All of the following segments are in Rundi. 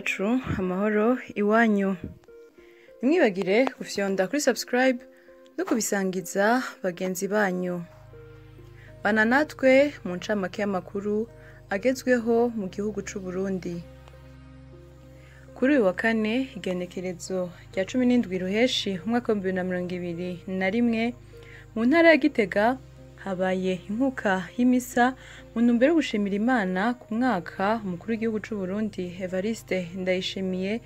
iwacu amahoro iwanyu. Ntimwibagire gufyonda kuri subscribe no kubisangiza bagenzi banyu. Bana natwe mu ncamake y'amakuru agezweho mu gihugu c'u Burundi. Kuri uyu wa kane igenekerezo rya 17 ruheshi umwaka wa 2021 mu ntara ya Gitega habaye inkuka y'imisa mu ntumbero yo gushimira Imana ku mwaka umukuru w'igihugu c'u Burundi Evariste Ndayishimiye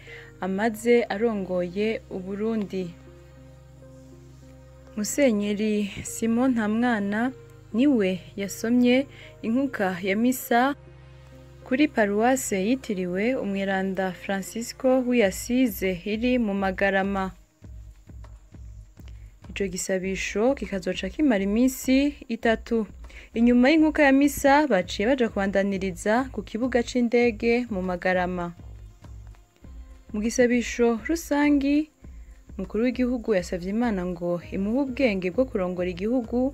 amaze arongoye Uburundi. Musenyeri Simon Ntamwana niwe yasomye inkuka ya misa kuri paruwase yitiriwe Umweranda Francisco w'Iyasize iri mu Magarama. Ico gisabisho kikazoca kimara imisi 3. Inyuma y'inkuka ya misa baciye baja kubandaniriza ku kibuga c'indege mu Magarama. Mu gisabisho rusangi umukuru w'igihugu yasavye Imana ngo imuhe ubwenge bwo kurongora igihugu,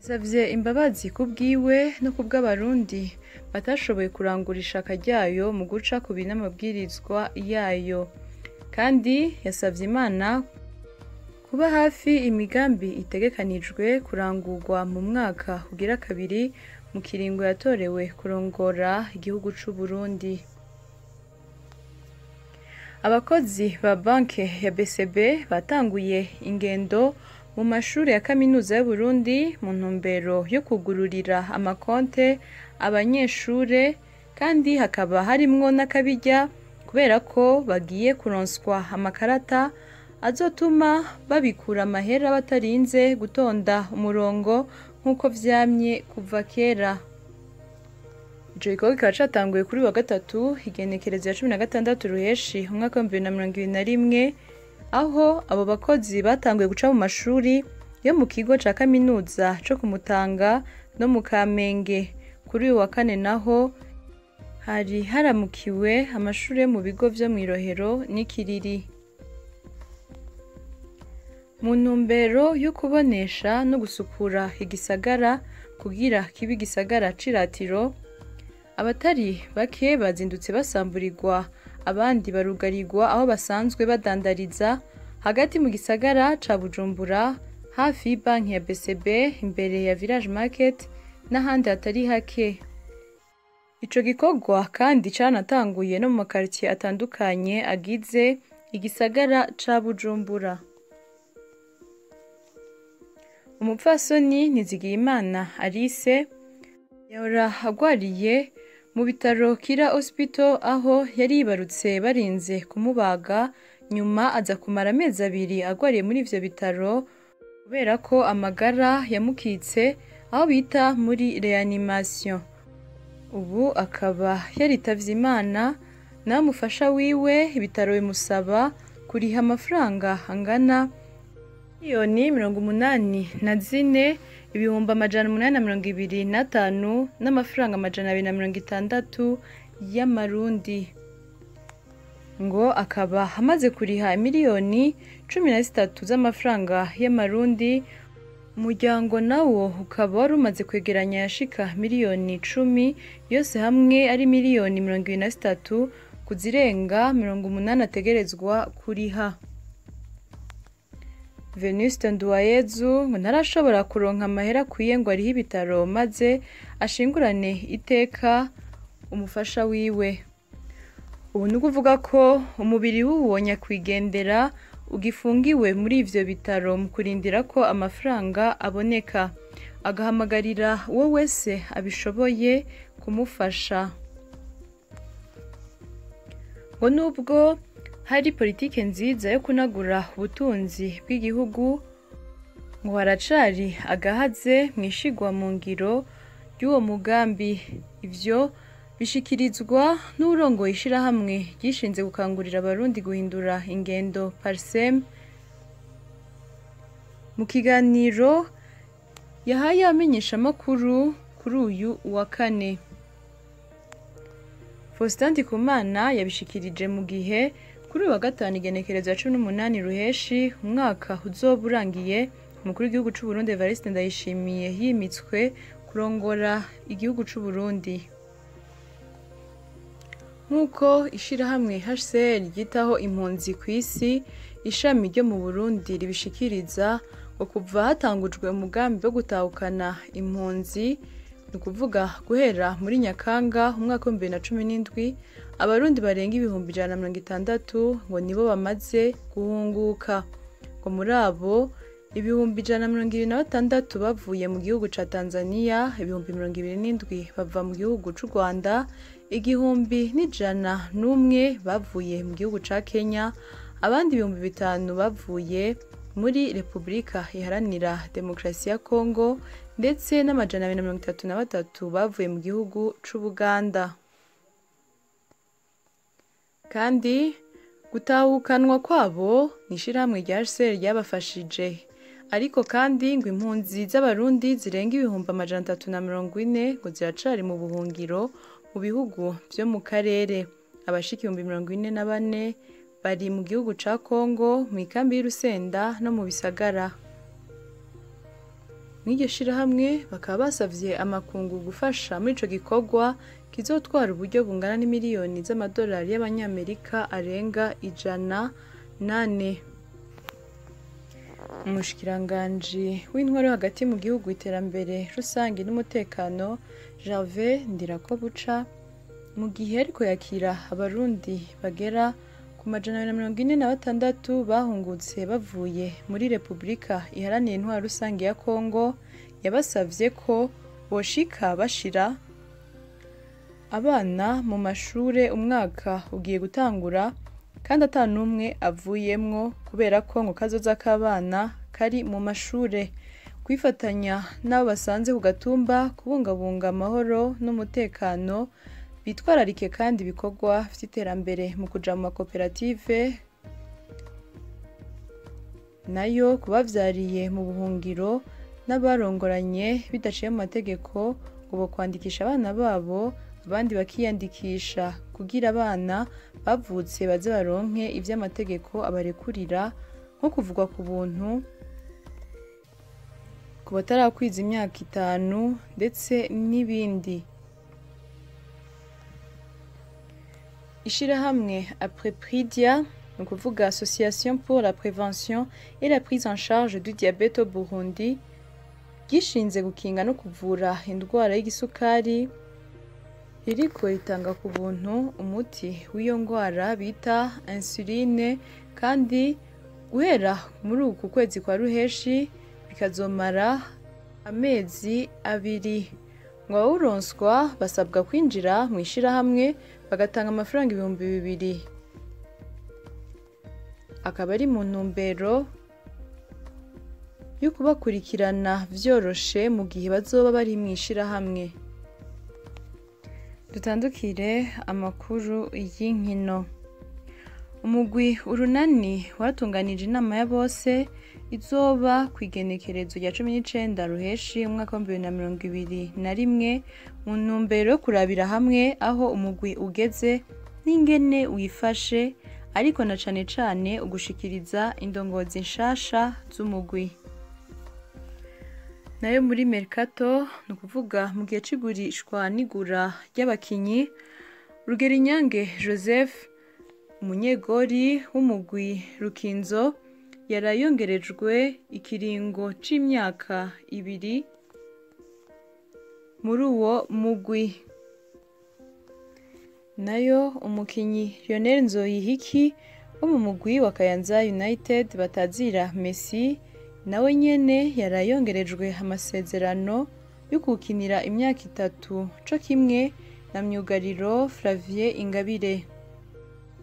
yasavye imbabazi kubwiwe no kubw'abarundi batashoboye kurangura ishaka ryayo mu guca ku binamabwirizwa yayo, kandi yasavye Imana kuba hafi imigambi itegekanijwe kurangurwa mu mwaka ugira kabiri mu kiringo yatorewe kurongora igihugu c'u Burundi. Abakozi ba banke ya BCB batanguye ingendo mu mashuri ya kaminuza y'u Burundi mu ntumbero yo kugururira amakonte abanyeshure, kandi hakaba harimwo n'akabirya kubera ko bagiye kuronswa amakarata azotuma babikura amahera batarinze gutonda umurongo nk'uko vyamye kuva kera. Ico gikorwa kikaba catanguye kuri wa gatatu igenekerezo ya 16 ruheshi umwaka wa 2021, aho abo bakozi batanguye guca mu mashuri yo mu kigo ca kaminuza co ku Mutanga no mu Kamenge. Kuri uyu wa kane naho hari haramukiwe amashuri yo mu bigo vyo mw'Irohero n'Ikiriri. Mu ntumbero yo kubonesha no gusukura igisagara kugira kibe igisagara c'iratiro, abatari bake bazindutse basamburirwa abandi barugarirwa aho basanzwe badandariza hagati mu gisagara ca Bujumbura hafi y'banki ya BCB imbere ya Village Market n'ahandi hatari hake. Ico gikorwa kandi canatanguye no mu makaritiye atandukanye agize igisagara ca Bujumbura. Umupfasoni Nizigiyimana Alice yahora agwariye mu bitaro Kira Hospital aho yari yibarutse barinze kumubaga, nyuma aza kumara amezi 2 agwariye muri ivyo bitaro kubera ko amagara yamukitse aho bita muri reanimation. Ubu akaba yaritavye Imana n'amufasha wiwe, ibitaro bimusaba kuriha amafaranga angana miliyoni 84 ibihumbi 825 n'amafaranga 260 y'amarundi, ngo akaba amaze kuriha miliyoni 13 z'amafaranga y'amarundi. Umuryango nawo ukaba wari umaze kwegeranya yashika miliyoni 10, yose hamwe ari miliyoni 23 kuzirenga 80 ategerezwa kuriha. Venuste Nduwayezu ngo ntarashobora kuronka amahera akwiye ngo ariho ibitaro maze ashingurane iteka umufasha wiwe. Ubu ni ukuvuga ko umubiri w'uwo nyakwigendera ugifungiwe muri ivyo bitaro mu kurindira ko amafaranga aboneka, agahamagarira uwo wese abishoboye kumufasha. Ngo nubwo hari politike nziza yo kunagura ubutunzi bw'igihugu, ngo haracari agahaze mwishigwa mu ngiro ry'uwo mugambi. Ivyo bishikirizwa n'urongoye ishirahamwe gishinze gukangurira abarundi guhindura ingendo Parsem mu kiganiro yahaye amenyeshamakuru kuri uyu wa kane. Faustin Ndikumana yabishikirije mu gihe kuri uyu wa gatanu igenekerezo ya 18 ruheshi umwaka uzoba urangiye umukuru w'igihugu c'u Burundi Evariste Ndayishimiye yimitswe kurongora igihugu c'u Burundi. nk'uko ishirahamwe HCR ryitaho impunzi ku isi ishami ryo mu Burundi ribishikiriza ngo kuva hatangujwe umugambi wo gutahukana impunzi ni ukuvuga guhera muri Nyakanga umwaka wa 2017 abarundi barenga 160 ngo nibo bamaze guhunguka, ngo muri abo 126 bavuye mu gihugu ca Tanzania, 27 bava mu gihugu c'u Rwanda, 101 bavuye mu gihugu ca Kenya, abandi 500 bavuye muri Repubulika Iharanira Demokarasi ya Kongo ndetse n'amajana 233 bavuye mu gihugu c'u Buganda. Kandi gutahukanwa kwabo n'ishirahamwe rya HCR ryabafashije, ariko kandi ngo impunzi z'abarundi zirenga 340 ngo ziracari mu buhungiro mu bihugu vyo mu karere. Abashika 44 bari mu gihugu ca Kongo mu ikambi y'Urusenda no mu bisagara. Mw'iryo shirahamwe bakaba basavye amakungu gufasha muri ico gikorwa kizotwara uburyo bungana n'imiliyoni z'amadolari y'abanyamerika arenga 108. Umushikiranganji w'intwaro hagati mu gihugu, iterambere rusange n'umutekano Gervais Ndirakobuca mu gihe ariko yakira abarundi bagera ku majana 46 bahungutse bavuye muri Repubulika Iharanira Intwaro Rusange ya Kongo, yabasavye ko boshika bashira abana mu mashure umwaka ugiye gutangura kandi atanumwe avuyemwo kubera ko ngo kazoza k'abana kari mu mashure. Kwifatanya n'abo basanze ku gatumba kubungabunga amahoro n'umutekano, bitwararike kandi ibikorwa vy'iterambere mu kuja mu makoperative nayo kubavyariye mu buhungiro n'abarongoranye bidaciye mu mategeko ngo bo kwandikisha abana babo, abandi bakiyandikisha kugira abana bavutse baze baronke ivy'amategeko abarekurira nko kuvugwa ku buntu ku batarakwiza imyaka 5 ndetse n'ibindi. Ishirahamwe Aprepridia, ni ukuvuga Association pour la prévention et la prise en charge du diabète au Burundi, gishinze gukinga no kuvura indwara y'igisukari, ririko ritanga ku buntu umuti w'iyo ndwara bita insuline, kandi guhera muri uku kwezi kwa ruheshi bikazomara amezi 2. ngo abawuronswa basabwa kwinjira mu ishirahamwe bagatanga amafaranga 2,000, akaba ari mu ntumbero yo kubakurikirana vyoroshe mu gihe bazoba bari mu ishirahamwe. Dutandukire amakuru y'inkino. Umugwi urunani waratunganije inama ya bose izoba kwigenekerezo rya 19 ruheshi umwaka wa 2021 mu ntumbero yo kurabira hamwe aho umugwi ugeze n'ingene wifashe, ariko na cane cane ugushikiriza indongozi nshasha z'umugwi. Nayo muri Mercato, ni ukuvuga mu gihe c'igurishwa n'igura ry'abakinyi, Rugerinyange Joseph, umunyegori w'umugwi Rukinzo, yarayongerejwe ikiringo c'imyaka 2 muri uwo mugwi. Nayo umukinyi Lionel Nzoyihiki wo mu mugwi wa Kayanza United batazira Messi, nawe nyene yarayongerejwe amasezerano yo gukinira imyaka 3 co kimwe na myugariro Flavie Ingabire.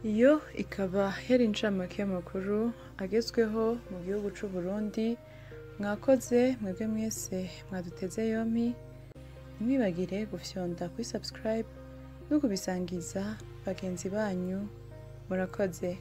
Iyo ikaba yari incamake y'amakuru agezweho mu gihugu c'u Burundi. Mwakoze mwebwe mwese mwaduteze yompi, ntimwibagire gufyonda kuri subscribe no kubisangiza bagenzi banyu. Murakoze.